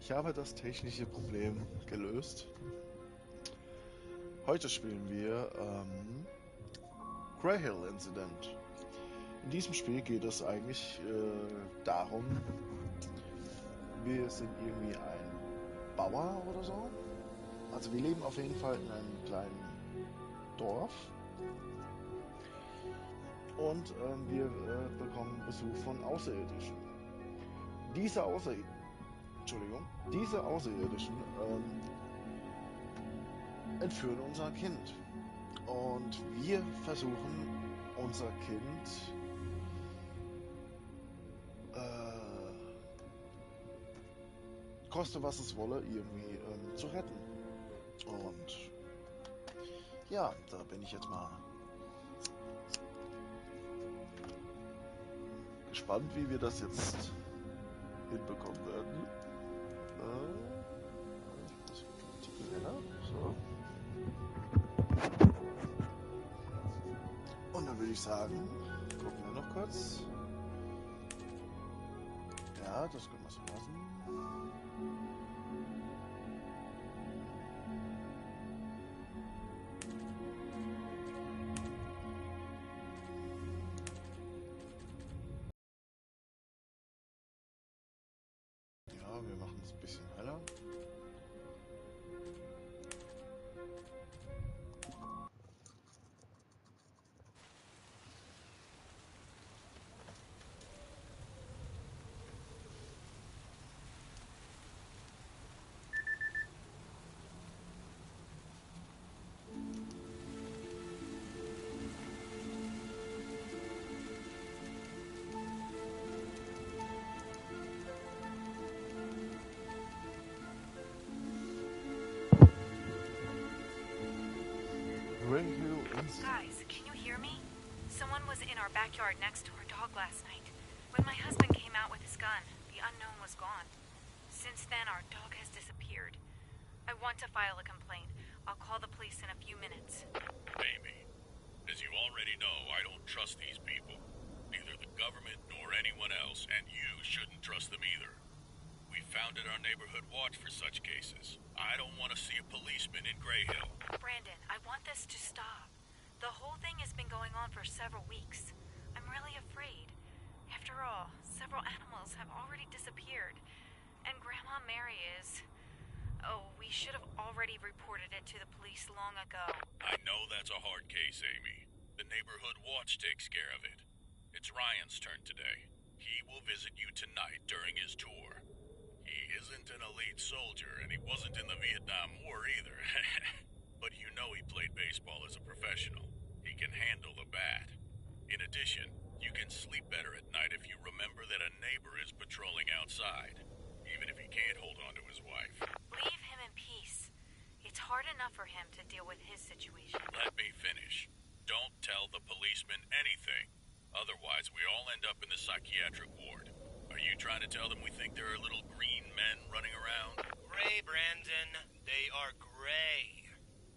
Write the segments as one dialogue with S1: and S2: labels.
S1: Ich habe das technische Problem gelöst. Heute spielen wir Greyhill Incident. In diesem Spiel geht es eigentlich darum, wir sind irgendwie ein Bauer oder so. Also wir leben auf jeden Fall in einem kleinen Dorf. Und wir bekommen Besuch von Außerirdischen. Diese Außerirdischen entführen unser Kind. Und wir versuchen, unser Kind koste was es wolle, irgendwie zu retten. Und ja, da bin ich jetzt mal gespannt, wie wir das jetzt hinbekommen werden. So. Und dann würde ich sagen, gucken wir noch kurz. Ja, das können wir so lassen. Ja, wir machen es ein bisschen heller. Greyhill Incident.
S2: Guys, can you hear me? Someone was in our backyard next to our dog last night. When my husband came out with his gun, the unknown was gone. Since then, our dog has disappeared. I want to file a complaint. I'll call the police in a few minutes.
S3: Amy, as you already know, I don't trust these people. Neither the government nor anyone else, and you shouldn't trust them either. We founded our neighborhood watch for such cases. I don't want to see a policeman in Greyhill.
S2: Brandon, I want this to stop. The whole thing has been going on for several weeks. I'm really afraid. After all, several animals have already disappeared. And Grandma Mary is... Oh, we should have already reported it to the police long ago.
S3: I know that's a hard case, Amy. The neighborhood watch takes care of it. It's Ryan's turn today. He will visit you tonight during his tour. He isn't an elite soldier, and he wasn't in the Vietnam War either. But you know he played baseball as a professional. He can handle the bat. In addition, you can sleep better at night if you remember that a neighbor is patrolling outside, even if he can't hold on to his wife.
S2: Leave him in peace. It's hard enough for him to deal with his situation.
S3: Let me finish. Don't tell the policeman anything. Otherwise, we all end up in the psychiatric ward. Are you trying to tell them we think there are little green men running around?
S4: Gray, Brandon. They are gray.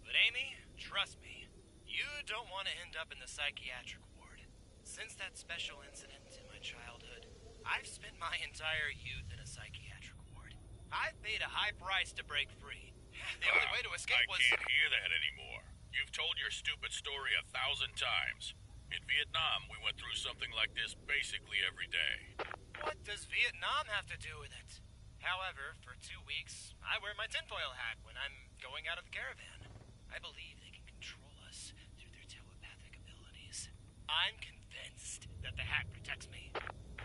S4: But Amy, trust me, you don't want to end up in the psychiatric ward. Since that special incident in my childhood, I've spent my entire youth in a psychiatric ward. I've paid a high price to break free. The only way to escape was...
S3: I can't hear that anymore. You've told your stupid story 1,000 times. In Vietnam, we went through something like this basically every day.
S4: What does Vietnam have to do with it? However, for 2 weeks, I wear my tinfoil hat when I'm going out of the caravan. I believe they can control us through their telepathic abilities. I'm convinced that the hat protects me.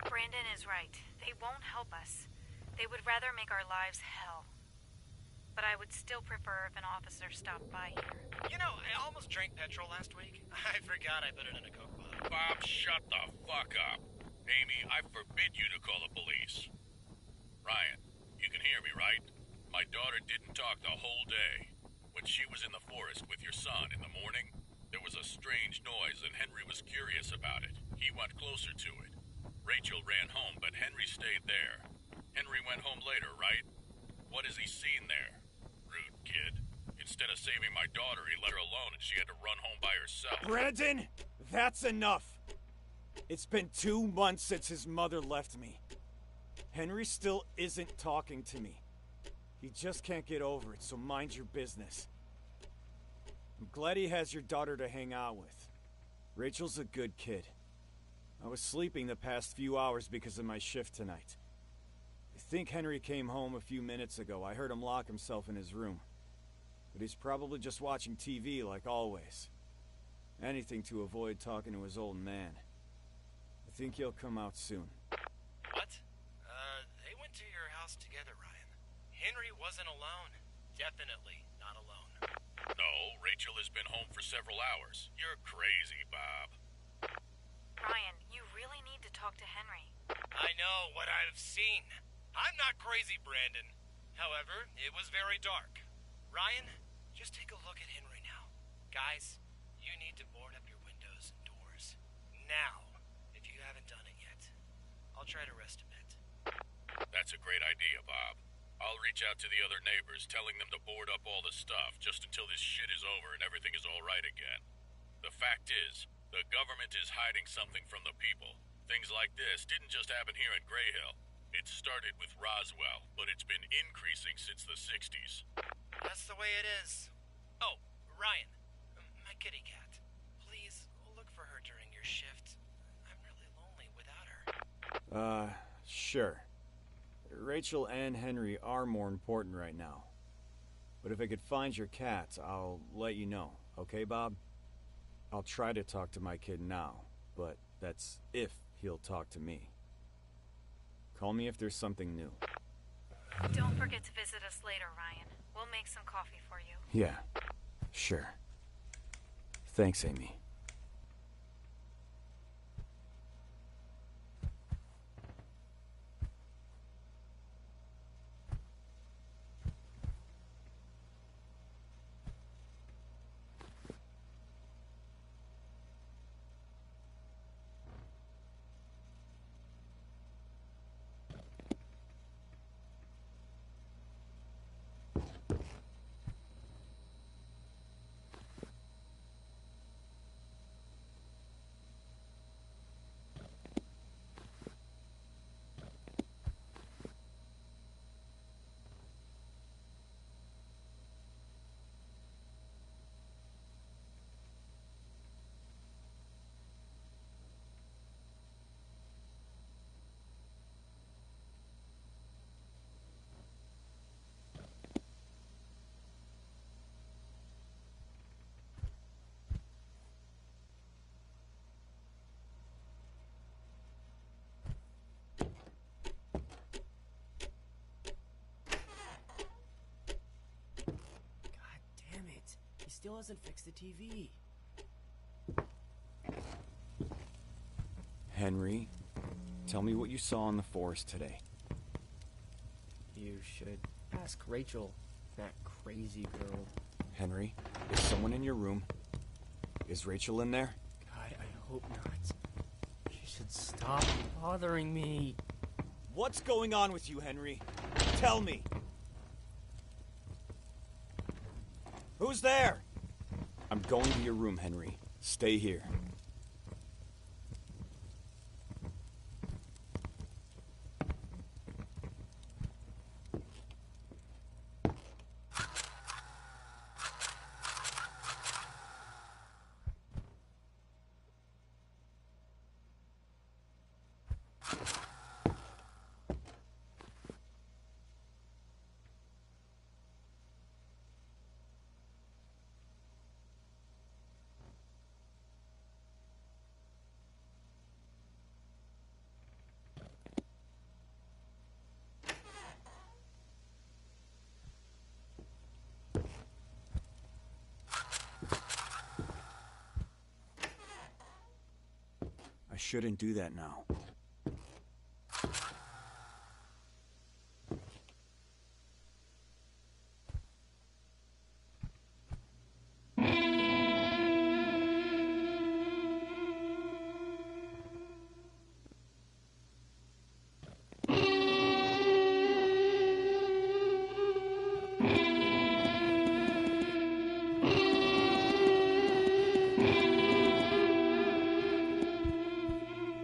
S2: Brandon is right. They won't help us. They would rather make our lives hell. But I would still prefer if an officer stopped by here.
S4: You know, I almost drank petrol last week. I forgot I put it in a Coke bottle.
S3: Bob, shut the fuck up. Amy, I forbid you to call the police. Ryan, you can hear me, right? My daughter didn't talk the whole day. When she was in the forest with your son in the morning, there was a strange noise and Henry was curious about it. He went closer to it. Rachel ran home, but Henry stayed there. Henry went home later, right? What has he seen there? Rude kid. Instead of saving my daughter, he let her alone and she had to run home by herself.
S5: Brandon, that's enough. It's been 2 months since his mother left me. Henry still isn't talking to me. He just can't get over it, so mind your business. I'm glad he has your daughter to hang out with. Rachel's a good kid. I was sleeping the past few hours because of my shift tonight. I think Henry came home a few minutes ago. I heard him lock himself in his room. But he's probably just watching TV like always. Anything to avoid talking to his old man. I think he'll come out soon.
S4: What? They went to your house together, Ryan. Henry wasn't alone. Definitely not alone.
S3: No, Rachel has been home for several hours. You're crazy, Bob.
S2: Ryan, you really need to talk to Henry.
S4: I know what I've seen. I'm not crazy, Brandon. However, it was very dark. Ryan, just take a look at Henry now. Guys, you need to board up your windows and doors. Now, if you haven't done it yet. I'll try to rest a bit.
S3: That's a great idea, Bob. I'll reach out to the other neighbors, telling them to board up all the stuff just until this shit is over and everything is all right again. The fact is, the government is hiding something from the people. Things like this didn't just happen here in Greyhill. It started with Roswell, but it's been increasing since the 60s.
S4: That's the way it is. Oh, Ryan, my kitty cat. Please look for her during your shift. I'm really lonely without her.
S5: Sure. Rachel and Henry are more important right now. But if I could find your cat, I'll let you know. Okay, Bob? I'll try to talk to my kid now, but that's if he'll talk to me. Call me if there's something new.
S2: Don't forget to visit us later, Ryan. We'll make some coffee for you.
S5: Yeah, sure. Thanks, Amy.
S6: Still hasn't fixed the TV.
S5: Henry, tell me what you saw in the forest today.
S6: You should ask Rachel, that crazy girl.
S5: Henry, is someone in your room? Is Rachel in there?
S6: God, I hope not. She should stop bothering me.
S5: What's going on with you, Henry? Tell me. Who's there? I'm going to your room, Henry. Stay here. I shouldn't do that now.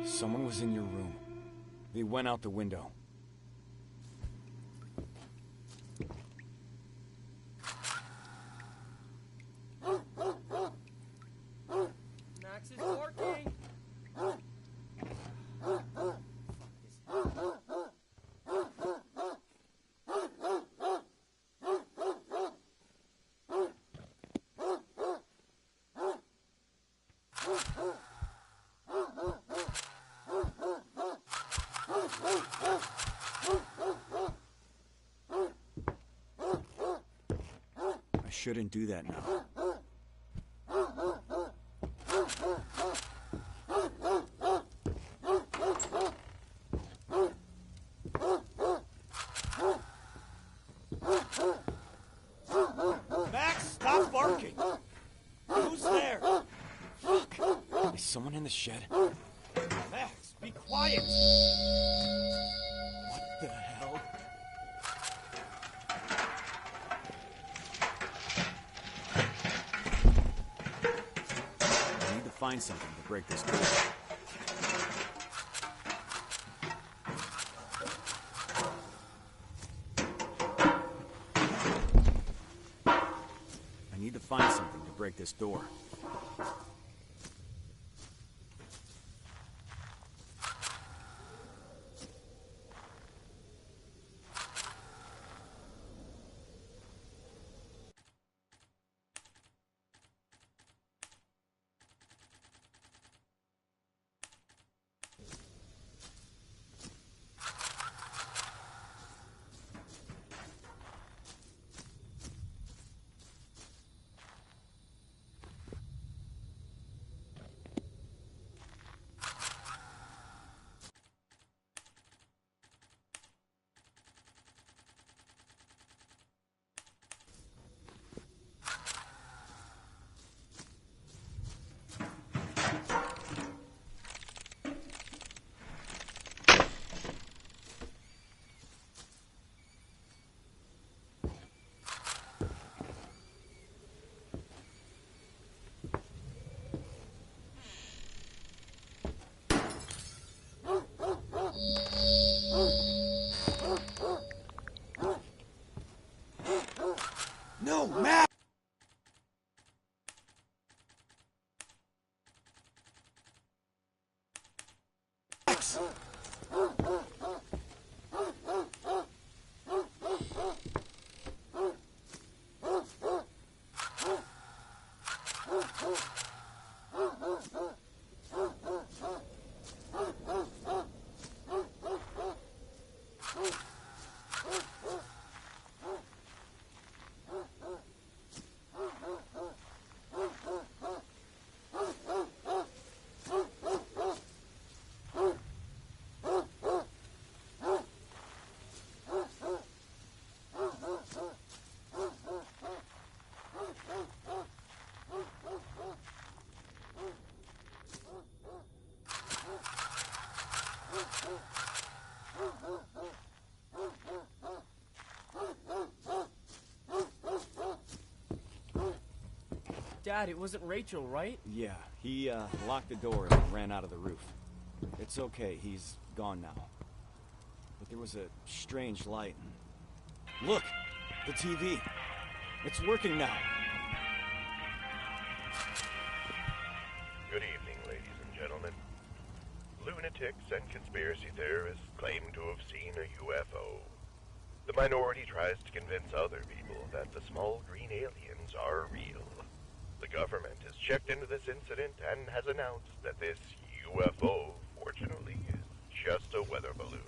S5: Someone was in your room. They went out the window. shouldn't do that now. Max, stop barking! Who's there? Fuck. Is someone in the shed? Max, be quiet! What the hell? I need to find something to break this door. I need to find something to break this door. No, Max!
S6: Dad, it wasn't Rachel, right?
S5: Yeah, he locked the door and ran out of the roof. It's okay, he's gone now. But there was a strange light. Look! The TV! It's working now!
S7: Good evening, ladies and gentlemen. Lunatics and conspiracy theorists claim to have seen a UFO. The minority tries to convince other people that the small green aliens are real. The government has checked into this incident and has announced that this UFO, fortunately, is just a weather balloon.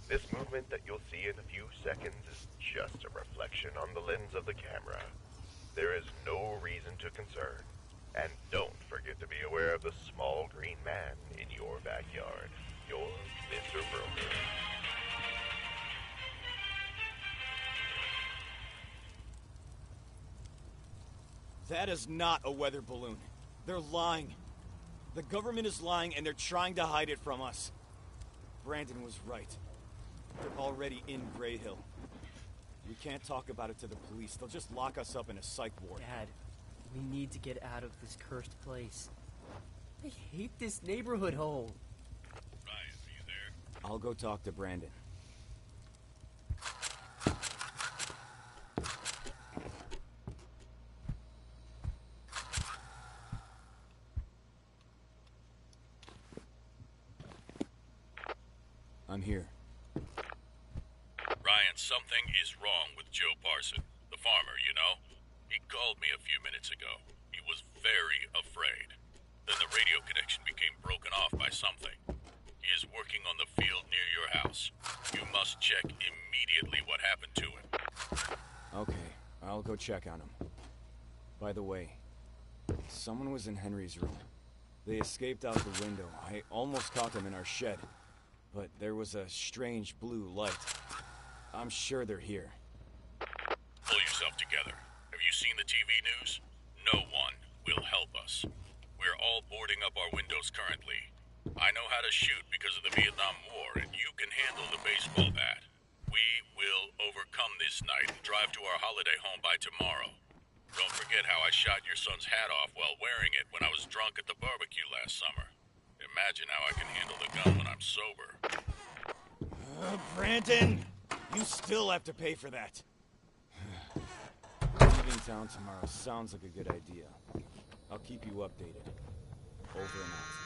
S7: This movement that you'll see in a few seconds is just a reflection on the lens of the camera. There is no reason to concern. And don't forget to be aware of the small green man in your backyard. You're Mr. Broker.
S5: That is not a weather balloon. They're lying. The government is lying and they're trying to hide it from us. Brandon was right. They're already in Greyhill. We can't talk about it to the police. They'll just lock us up in a psych ward.
S6: Dad, we need to get out of this cursed place. I hate this neighborhood hole.
S3: Ryan, are you there?
S5: I'll go talk to Brandon. I'm here.
S3: Ryan, something is wrong with Joe Parson, the farmer, you know? He called me a few minutes ago. He was very afraid. Then the radio connection became broken off by something. He is working on the field near your house. You must check immediately what happened to him.
S5: Okay, I'll go check on him. By the way, someone was in Henry's room. They escaped out the window. I almost caught them in our shed, but there was a strange blue light. I'm sure they're here.
S3: Pull yourself together. Have you seen the TV news? No one will help us. We're all boarding up our windows currently. I know how to shoot because of the Vietnam War, and you can handle the baseball bat. We will overcome this night and drive to our holiday home by tomorrow. Don't forget how I shot your son's hat off while wearing it when I was drunk at the barbecue last summer. Imagine how I can handle the gun when I'm sober.
S5: Brandon! You still have to pay for that. Leaving town tomorrow sounds like a good idea. I'll keep you updated. Over and out.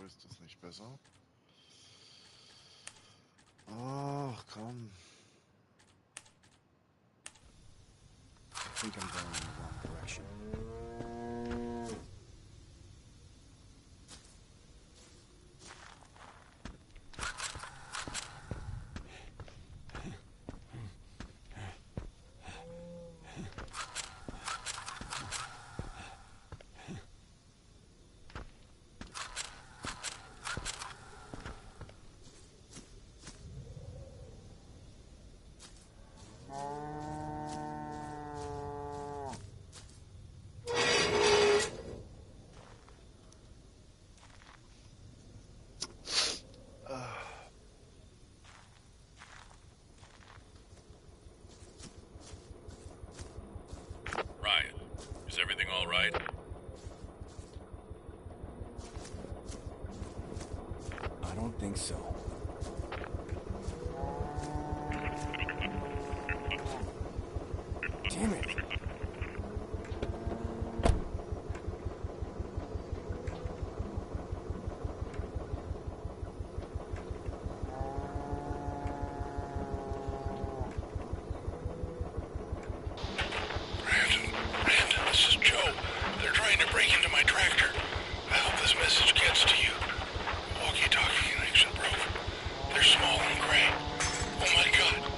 S1: Ist das nicht besser? Ach, komm.
S5: I think I'm going in the wrong direction.
S3: Ryan, is everything all right?
S5: I don't think so. Damn it!
S3: Brandon, this is Joe. They're trying to break into my tractor. I hope this message gets to you. Walkie-talkie connection broke. They're small and gray. Oh my god.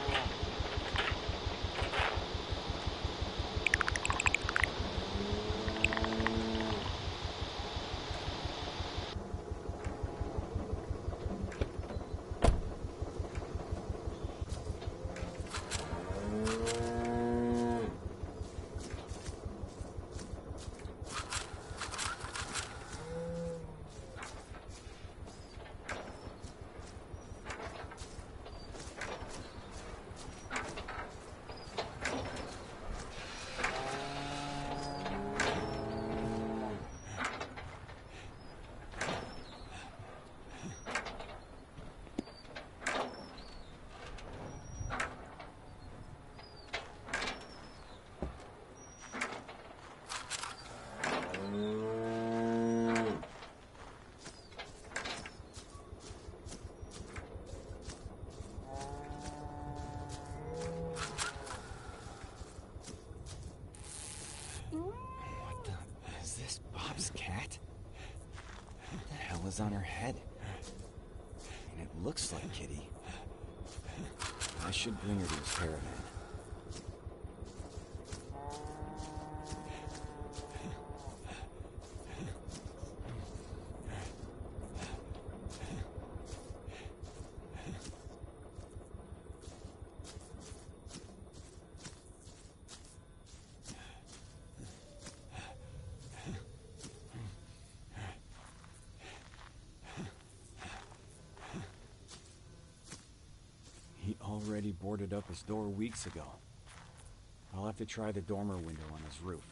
S5: Was on her head. And it looks like Kitty. I should bring her to his caravan. already boarded up his door weeks ago. I'll have to try the dormer window on his roof.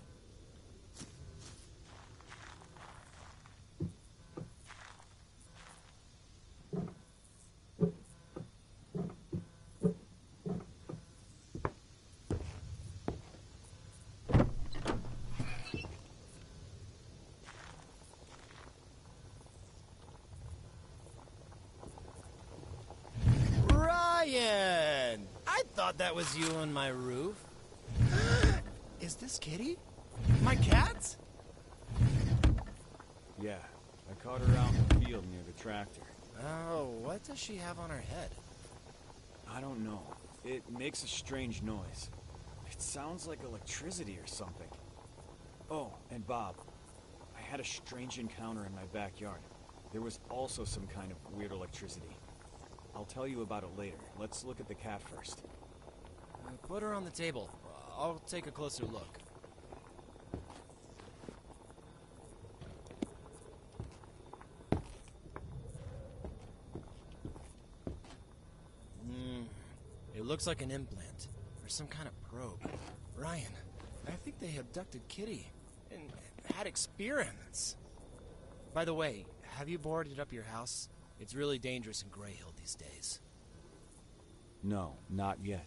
S4: Ryan! I thought that was you on my roof. Is this Kitty? My cat?
S5: Yeah, I caught her out in the field near the tractor.
S4: Oh, what does she have on her head?
S5: I don't know. It makes a strange noise. It sounds like electricity or something. Oh, and Bob, I had a strange encounter in my backyard. There was also some kind of weird electricity. I'll tell you about it later. Let's look at the cat first.
S4: Put her on the table. I'll take a closer look. It looks like an implant, or some kind of probe. Ryan, I think they abducted Kitty, and had experiments. By the way, have you boarded up your house? It's really dangerous in Greyhill these days.
S5: No, not yet.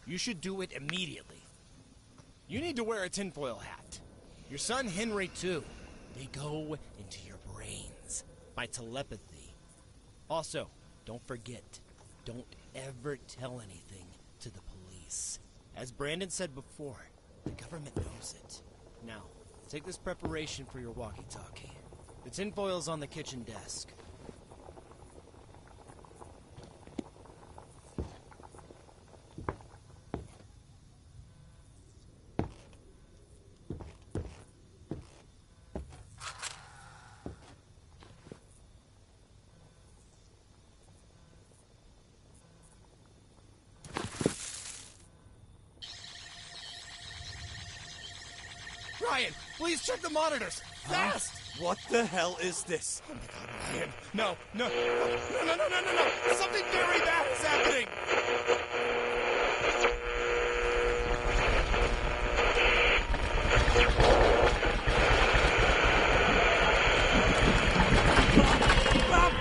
S4: You should do it immediately. You need to wear a tinfoil hat. Your son Henry, too. They go into your brains by telepathy. Also, don't forget, don't ever tell anything to the police. As Brandon said before, the government knows it. Now, take this preparation for your walkie-talkie. The tinfoil's on the kitchen desk. Ryan, please check the monitors! Fast!
S5: What the hell is this?
S4: Oh my God, Ryan. No. Something very bad is happening!
S5: Bob!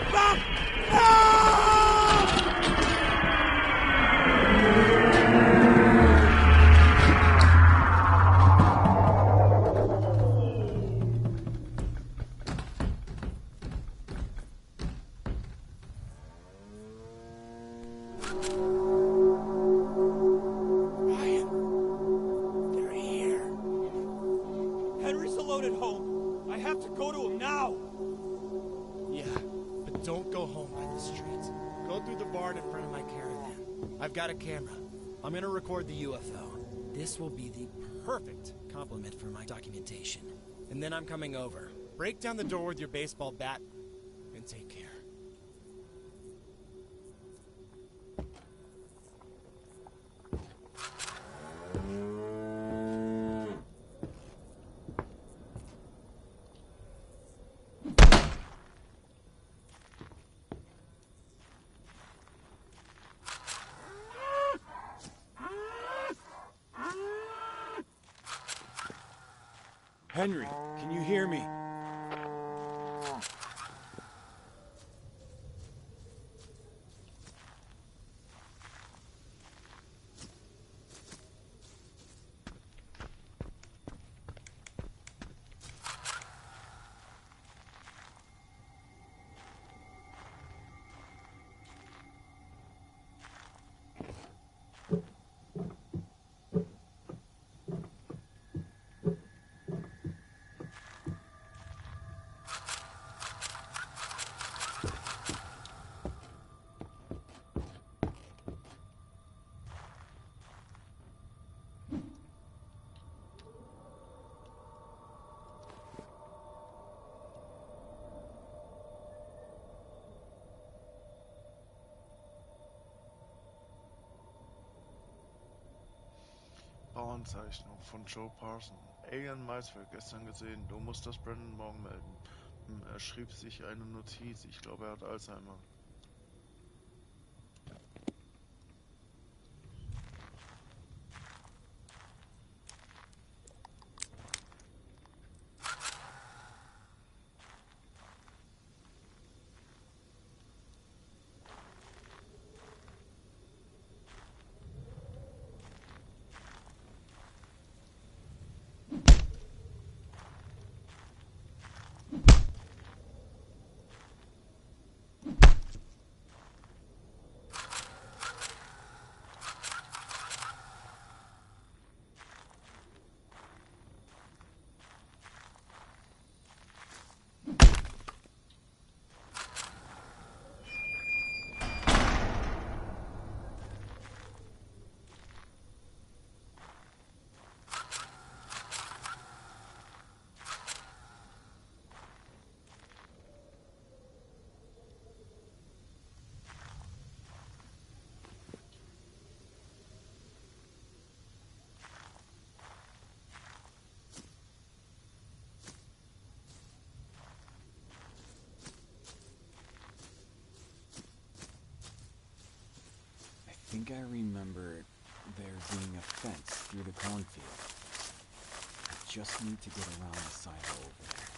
S5: No!
S4: I've got a camera. I'm gonna record the UFO. This will be the perfect compliment for my documentation. And then I'm coming over. Break down the door with your baseball bat and take care.
S5: Henry, can you hear me?
S1: Bauernzeichnung von Joe Parson. Alien Maisfeld gestern gesehen. Du musst das Brandon morgen melden. Er schrieb sich eine Notiz. Ich glaube, er hat Alzheimer.
S5: think I remember there being a fence through the cornfield. I just need to get around the silo over there.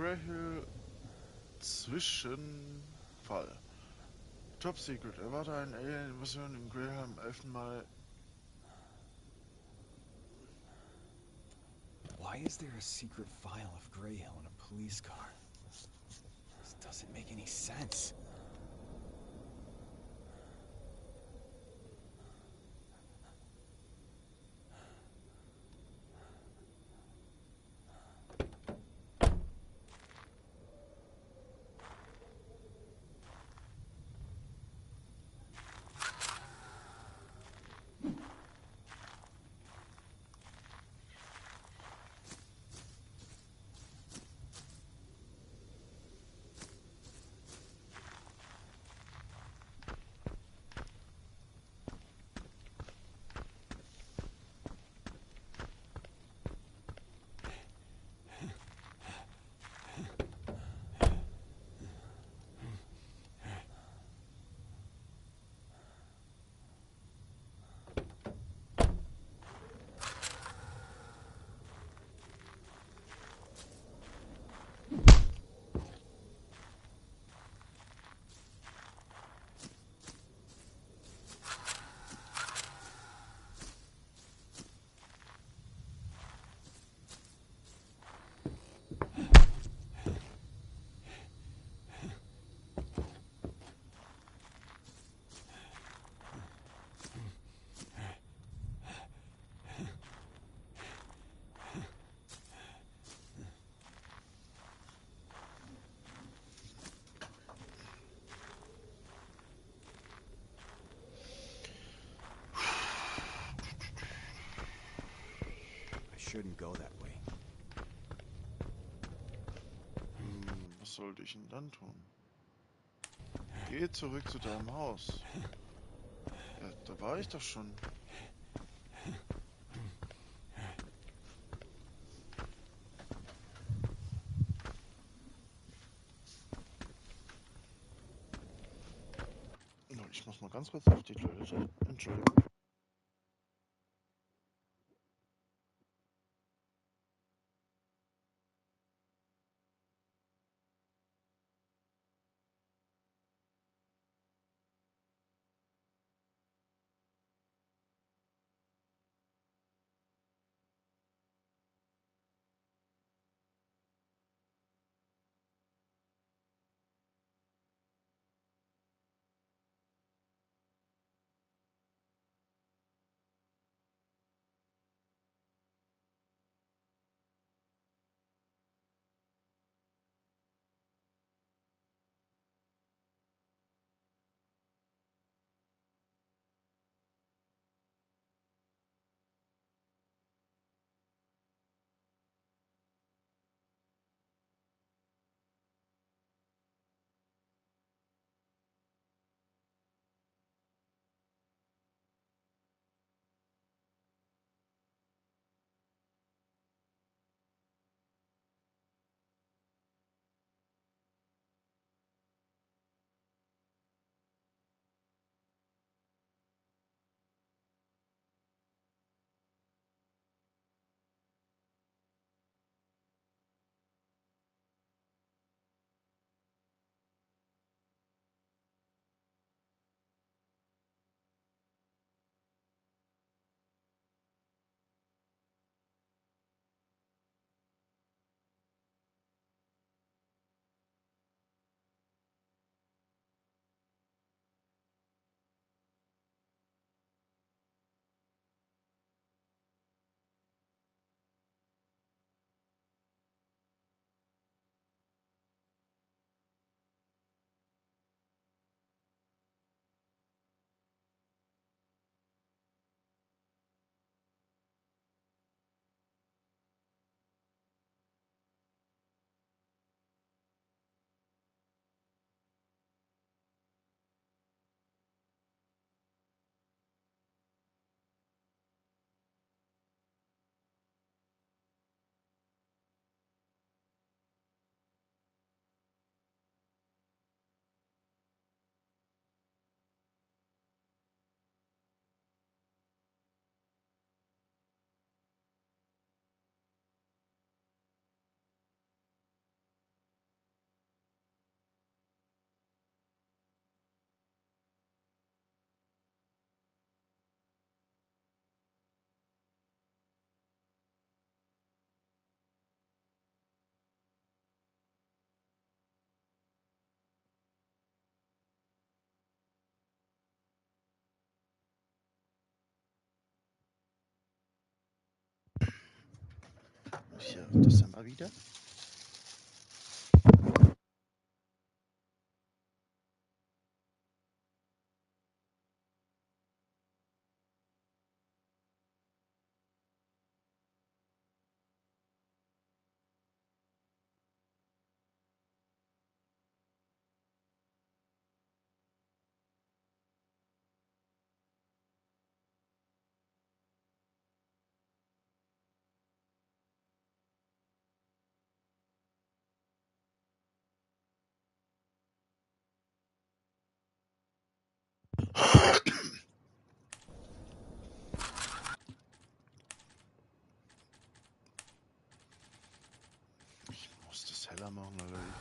S1: Greyhill Zwischenfall. Top Secret. Erwarte eine Alien-Invasion in Greyhill am 11. Mai.
S5: Why is there a secret file of Greyhill in a police car? This doesn't make any sense. Shouldn't go that way.
S1: Was sollte ich denn dann tun? Geh zurück zu deinem Haus. Ja, da war ich doch schon. Ich muss mal ganz kurz auf die Toilette. Entschuldigung. Hier, das dann mal wieder. Ich muss das heller machen, oder wie?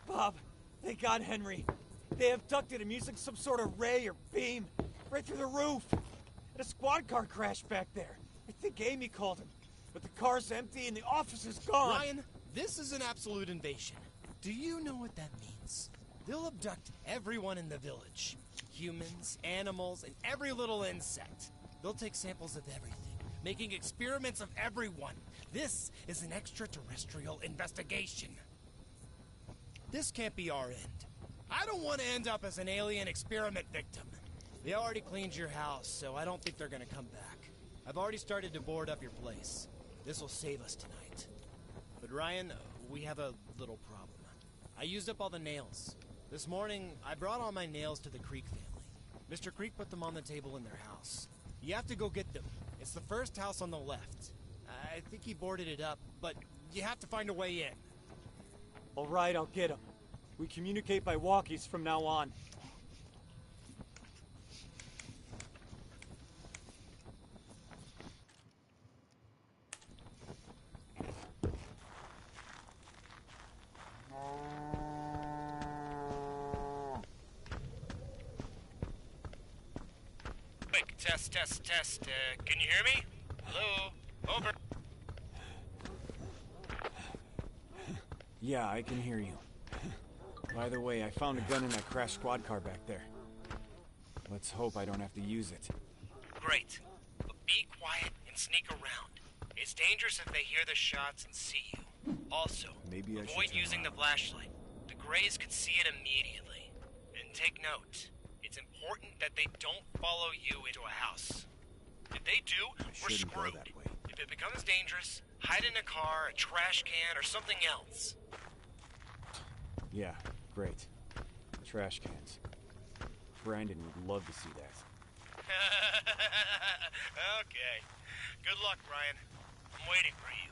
S5: Bob, thank God, Henry. They abducted him using some sort of ray or beam right through the roof. And a squad car crashed back there. I think Amy called him. But the car's empty and the office is gone.
S8: Ryan, this is an absolute invasion. Do you know what that means? They'll abduct everyone in the village. Humans, animals, and every little insect. They'll take samples of everything, making experiments of everyone. This is an extraterrestrial investigation. This can't be our end. I don't want to end up as an alien experiment victim. They already cleaned your house, so I don't think they're gonna come back. I've already started to board up your place. This will save us tonight. But Ryan, we have a little problem. I used up all the nails. This morning, I brought all my nails to the Creek family. Mr. Creek put them on the table in their house. You have to go get them. It's the first house on the left. I think he boarded it up, but you have to find a way in.
S5: All right, I'll get him. We communicate by walkies from now on.
S4: Quick, test. Can you hear me? Hello? Over.
S5: Yeah, I can hear you. By the way, I found a gun in that crashed squad car back there. Let's hope I don't have to use it.
S4: Great. But be quiet and sneak around. It's dangerous if they hear the shots and see you. Also,
S5: Maybe I should
S4: avoid
S5: turn
S4: using the
S5: around.
S4: flashlight. The Greys could see it immediately. And take note. It's important that they don't follow you into a house. If they do, we're
S5: shouldn't go
S4: screwed.
S5: that way.
S4: If it becomes dangerous, hide in a car, a trash can, or something else.
S5: Yeah, great. Trash cans. Brandon would love to see that.
S4: Okay. Good luck, Ryan. I'm waiting for you.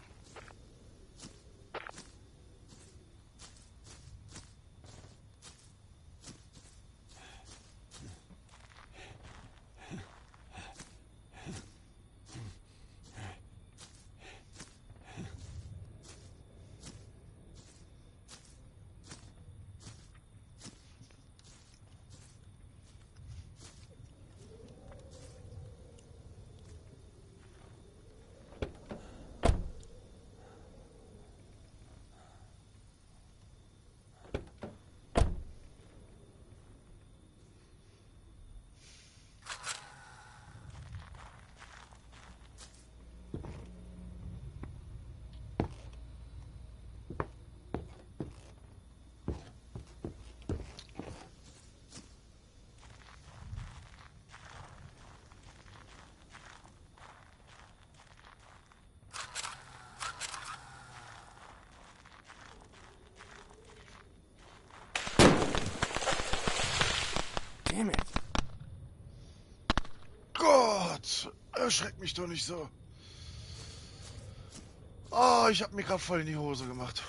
S5: Damn it!
S1: Gott, erschreck mich doch nicht so. Oh, ich hab mir gerade voll in die Hose gemacht.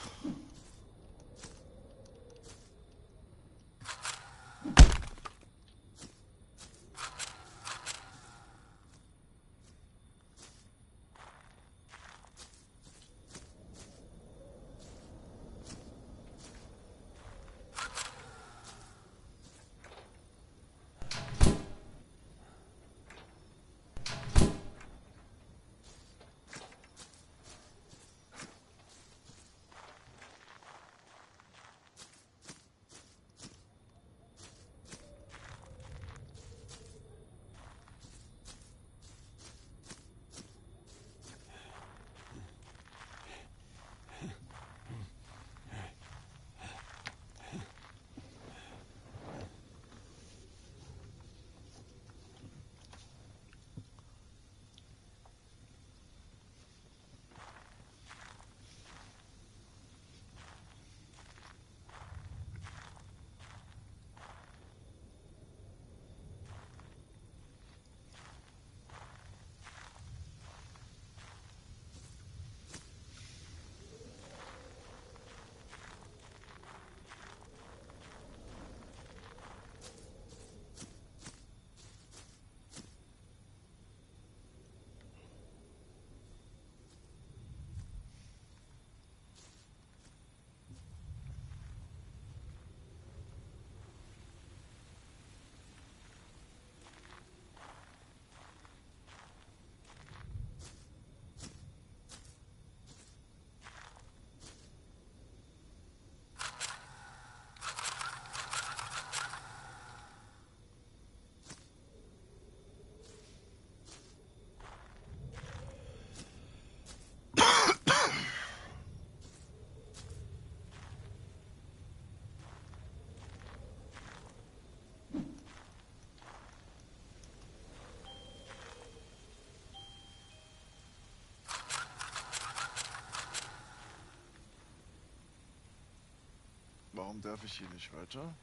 S1: Warum darf ich hier nicht weiter?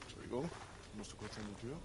S1: Entschuldigung, ich musste kurz an die Tür.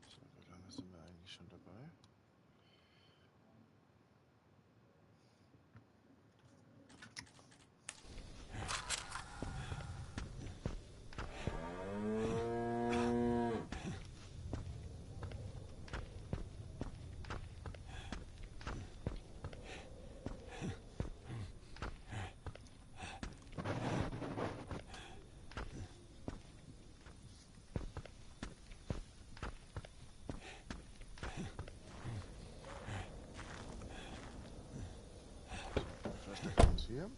S1: So, wie lange sind wir eigentlich schon dabei? Verstecken wir uns hier.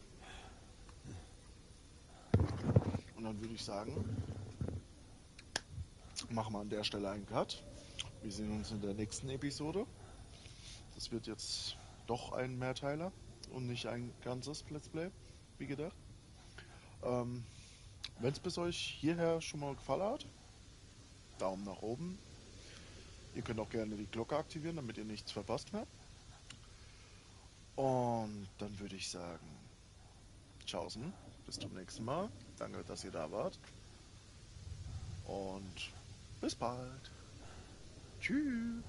S1: Und dann würde ich sagen, machen wir an der Stelle einen Cut. Wir sehen uns in der nächsten Episode. Das wird jetzt doch ein Mehrteiler und nicht ein ganzes Let's Play, wie gedacht. Wenn es bis euch hierher schon mal gefallen hat, Daumen nach oben. Ihr könnt auch gerne die Glocke aktivieren, damit ihr nichts verpasst mehr. Und dann würde ich sagen, tschaußen, bis zum nächsten Mal. Danke, dass ihr da wart. Und bis bald. Tschüss.